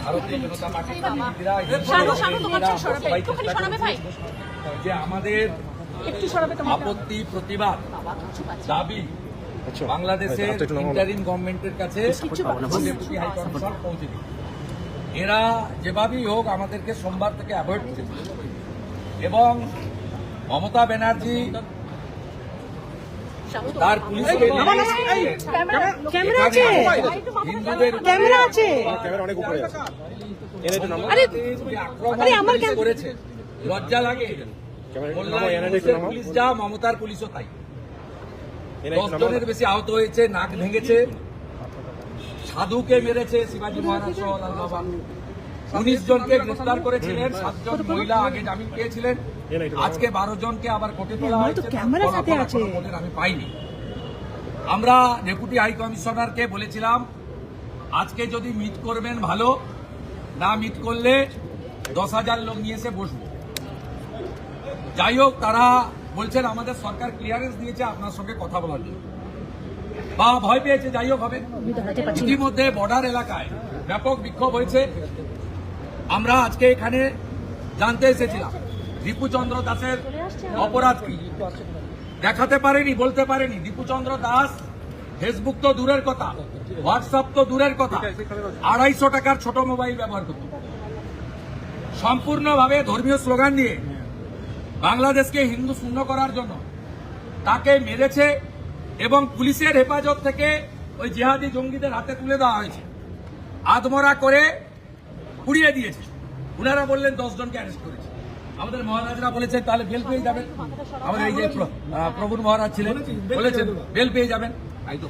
ভারতীয় জনতা পার্টির প্রতিনিধিরা যে আমাদের আপত্তি প্রতিবাদ দাবি বাংলাদেশের ইন্টারিম গভর্নমেন্টের কাছে ডেপুটি হাই কমিশনার পৌঁছে দিই। এরা যেভাবেই হোক আমাদেরকে সোমবার থেকে অ্যাভয়েড করেছে এবং মমতা ব্যানার্জি তার পুলিশকে আক্রমণ করেছে। লজ্জা লাগে। পুলিশ যা মমতার পুলিশও তাই। 10 জনের বেশি আহত হয়েছে, নাক ভেঙেছে, সাধুকে মেরেছে শিবাজী মহারাজ সহ লাল বাবা। 19 জনকে গ্রেফতার করেছিলেন, 7 জন মহিলা আগে জামিন পেয়েছিলেন, আজকে 12 জনকে আবার কোর্টে তোলা হয়েছে। আমি পাইনি। আমরা ডেপুটি হাই কমিশনারকে বলেছিলাম আজকে যদি মিট করবেন ভালো, না মিট করলে 10,000 লোক নিয়ে এসে বসবো। যাই হোক, তারা বলছেন আমাদের সরকার ক্লিয়ারেন্স দিয়েছে আপনার সঙ্গে কথা বলার জন্য, বা ভয় পেয়েছে। যাই হোক হবে। ইতিমধ্যে বর্ডার এলাকায় ব্যাপক বিক্ষোভ হয়েছে। আমরা আজকে এখানে জানতে এসেছিলাম দীপুচন্দ্র দাসের অপরাধ কি। দেখাতে পারেনি, বলতে পারেনি। দীপুচন্দ্র দাস ফেসবুক তো দূরের কথা, হোয়াটসঅ্যাপ তো দূরের কথা, 250 টাকার ছোট মোবাইল ব্যবহার করত। সম্পূর্ণভাবে ধর্মীয় স্লোগান দিয়ে বাংলাদেশকে হিন্দু শূন্য করার জন্য তাকে মেরেছে এবং পুলিশের হেফাজত থেকে ওই জিহাদি জঙ্গিদের হাতে তুলে দেওয়া হয়েছে। আধমরা করে পুড়িয়ে দিয়েছে। উনারা বললেন 10 জনকে অ্যারেস্ট করেছে। আমাদের মহারাজরা বলেছেন তাহলে বেল পেয়ে যাবেন। আমাদের এই যে প্রভুর মহারাজ ছিলেন বলেছেন বেল পেয়ে যাবেন।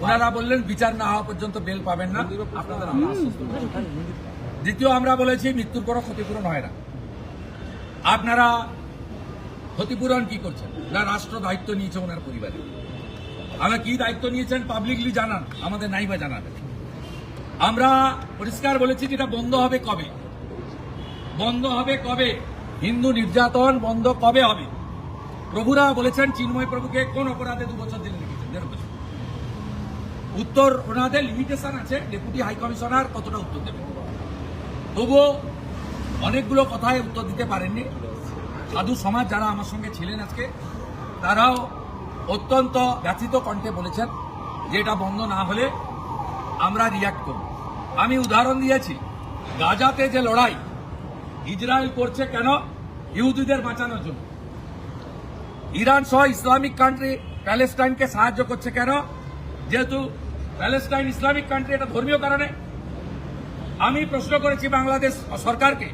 ওনারা বললেন বিচার না হওয়া পর্যন্ত বেল পাবেন না। আপনাদের দ্বিতীয় আমরা বলেছি মৃত্যুর কোনো ক্ষতিপূরণ হয় না। আপনারা ক্ষতিপূরণ কি করছেন? না রাষ্ট্র দায়িত্ব নিয়েছে ওনার পরিবারে। আমরা কি দায়িত্ব নিয়েছেন পাবলিকলি জানান, আমাদের নাইবা জানাবেন। আমরা পরিষ্কার বলেছি যেটা বন্ধ হবে কবে, বন্ধ হবে কবে, হিন্দু নির্যাতন বন্ধ কবে হবে। প্রভুরা বলেছেন চিন্ময় প্রভুকে কোন অপরাধে 2 বছর জেলে রেখেছেন? 1.5 বছর। উত্তর ওনাদের লিমিটেশন আছে। ডেপুটি হাই কমিশনার কতটা উত্তর দেবে? তবুও অনেকগুলো কথায় উত্তর দিতে পারেননি। সাধু সমাজ যারা আমার সঙ্গে ছিলেন আজকে, তারাও অত্যন্ত ব্যথিত কণ্ঠে বলেছেন যে এটা বন্ধ না হলে আমরা রিয়াক্ট করব। আমি উদাহরণ দিয়েছি, গাজাতে যে লড়াই ইসরায়েল করছে কেন? ইহুদিদের বাঁচানোর জন্য। ইরান সহ ইসলামিক কান্ট্রি প্যালেস্টাইনকে সাহায্য করছে কেন? যেহেতু প্যালেস্টাইন ইসলামিক কান্ট্রি, এটা ধর্মীয় কারণে। আমি প্রশ্ন করেছি বাংলাদেশ সরকারকে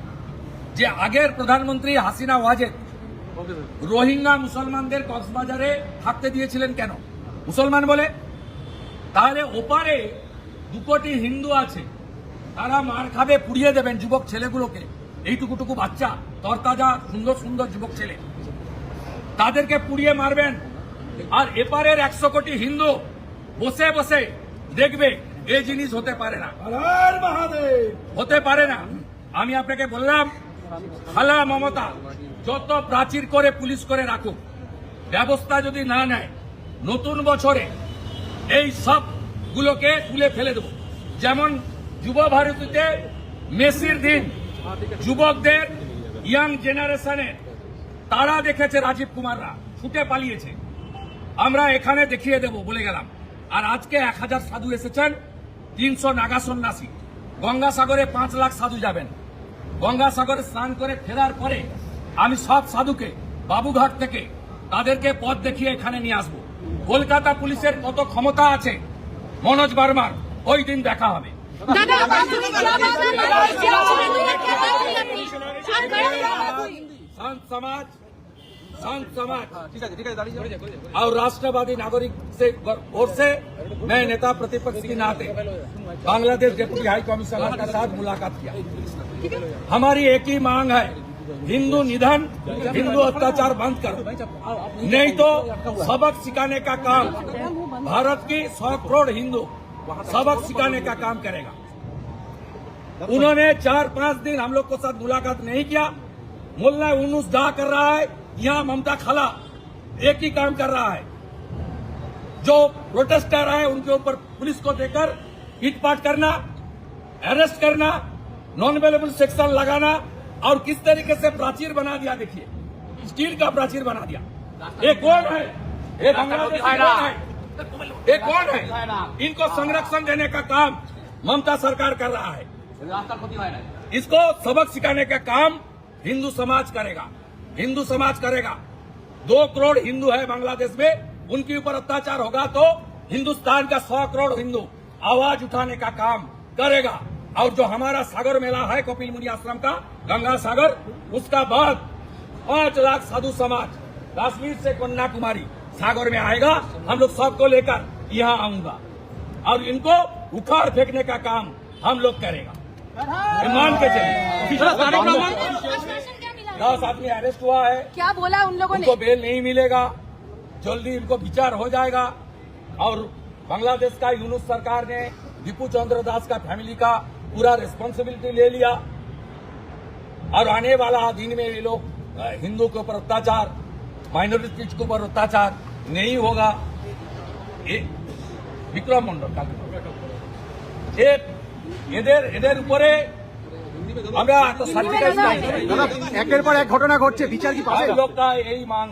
যে আগের প্রধানমন্ত্রী হাসিনা ওয়াজেদ রোহিঙ্গা মুসলমানদের কক্সবাজারে থাকতে দিয়েছিলেন কেন? মুসলমান বলে। তাহলে ওপারে 2 কোটি হিন্দু আছে, তারা মার খাবে, পুড়িয়ে দেবেন যুবক ছেলেগুলোকে। এইটুকুটুকু বাচ্চা, তরতাজা সুন্দর সুন্দর যুবক ছেলে, তাদেরকে পুড়িয়ে মারবেন। আর এপারের 100 কোটি হিন্দু বসে বসে দেখবে। এই জিনিস হতে পারে না, হতে পারে না। আমি আপনাকে বললাম খালা মমতা যত প্রাচীর করে পুলিশ করে রাখুক, ব্যবস্থা যদি না নেয়, নতুন বছরে এই সবগুলোকে তুলে ফেলে দেব। যেমন যুব ভারতীতে মেসির দিন যুবকদের, ইয়াং জেনারেশনের তারা দেখেছে, রাজীব কুমাররা ছুটে পালিয়েছে। আমরা এখানে দেখিয়ে দেব বলে গেলাম। আর আজকে 1000 সাধু এসেছেন, 300 নাগা সন্ন্যাসী। গঙ্গাসাগরে 5 লাখ সাধু যাবেন। গঙ্গাসাগরে স্নান করে ফেরার পরে আমি সব সাধুকে বাবুঘাট থেকে তাদেরকে পথ দেখিয়ে এখানে নিয়ে আসবো। কলকাতা পুলিশের কত ক্ষমতা আছে মনোজ বার্মার, ওই দিন দেখা হবে। संत समाज और राष्ट्रवादी नागरिक से ओर से मैं नेता प्रतिपक्ष के नाते बांग्लादेश डेप्यूटी हाई कमिश्नर के साथ मुलाकात किया। हमारी एक ही मांग है, हिंदू निधन, हिंदू अत्याचार बंद करो, नहीं तो सबक सिखाने का काम भारत की 100 करोड़ हिंदू सबक सिखाने का काम करेगा। उन्होंने 4-5 दिन हम लोग को साथ मुलाकात नहीं किया। मुल्ला यूनुस दा कर रहा है, यहाँ ममता खला एक ही काम कर रहा है। जो प्रोटेस्टर है उनके ऊपर पुलिस को देकर पीट पाट करना, अरेस्ट करना, नॉन अवेलेबल सेक्शन लगाना और किस तरीके से प्राचीर बना दिया, देखिए स्टील का प्राचीर बना दिया। ये कौन है? ये बांग्लादेश कौन है? ये कौन है? इनको संरक्षण देने का काम ममता सरकार कर रहा है। इसको सबक सिखाने का काम हिंदू समाज करेगा, हिंदू समाज करेगा। 2 करोड़ हिंदू है बांग्लादेश में, उनके ऊपर अत्याचार होगा तो हिंदुस्तान का 100 करोड़ हिंदू आवाज उठाने का काम करेगा। और जो हमारा सागर मेला है कपिल मुनि आश्रम का, गंगा सागर, उसका बाद 5 लाख साधु समाज कश्मीर से कन्याकुमारी सागर में आएगा। हम लोग सबको लेकर यहाँ आऊंगा और इनको उखाड़ फेंकने का काम हम लोग करेगा। मान के चलिए 10 आदमी अरेस्ट हुआ है। क्या बोला उन लोगों ने? उनको बेल नहीं मिलेगा, जल्दी इनको विचार हो जाएगा। और बांग्लादेश का यूनुस सरकार ने दीपू चंद्र दास का फैमिली का पूरा रिस्पॉन्सिबिलिटी ले लिया और आने वाला दिन में ये लोग हिंदू के ऊपर अत्याचार, माइनॉरिटीज के ऊपर अत्याचार नहीं होगा। বিক্রম মন্ডল এদের উপরে আমরা এত সার্টিফিকেট দাদা, একের পর এক ঘটনা ঘটছে, বিচার কি পাবে? लोग का यही मांग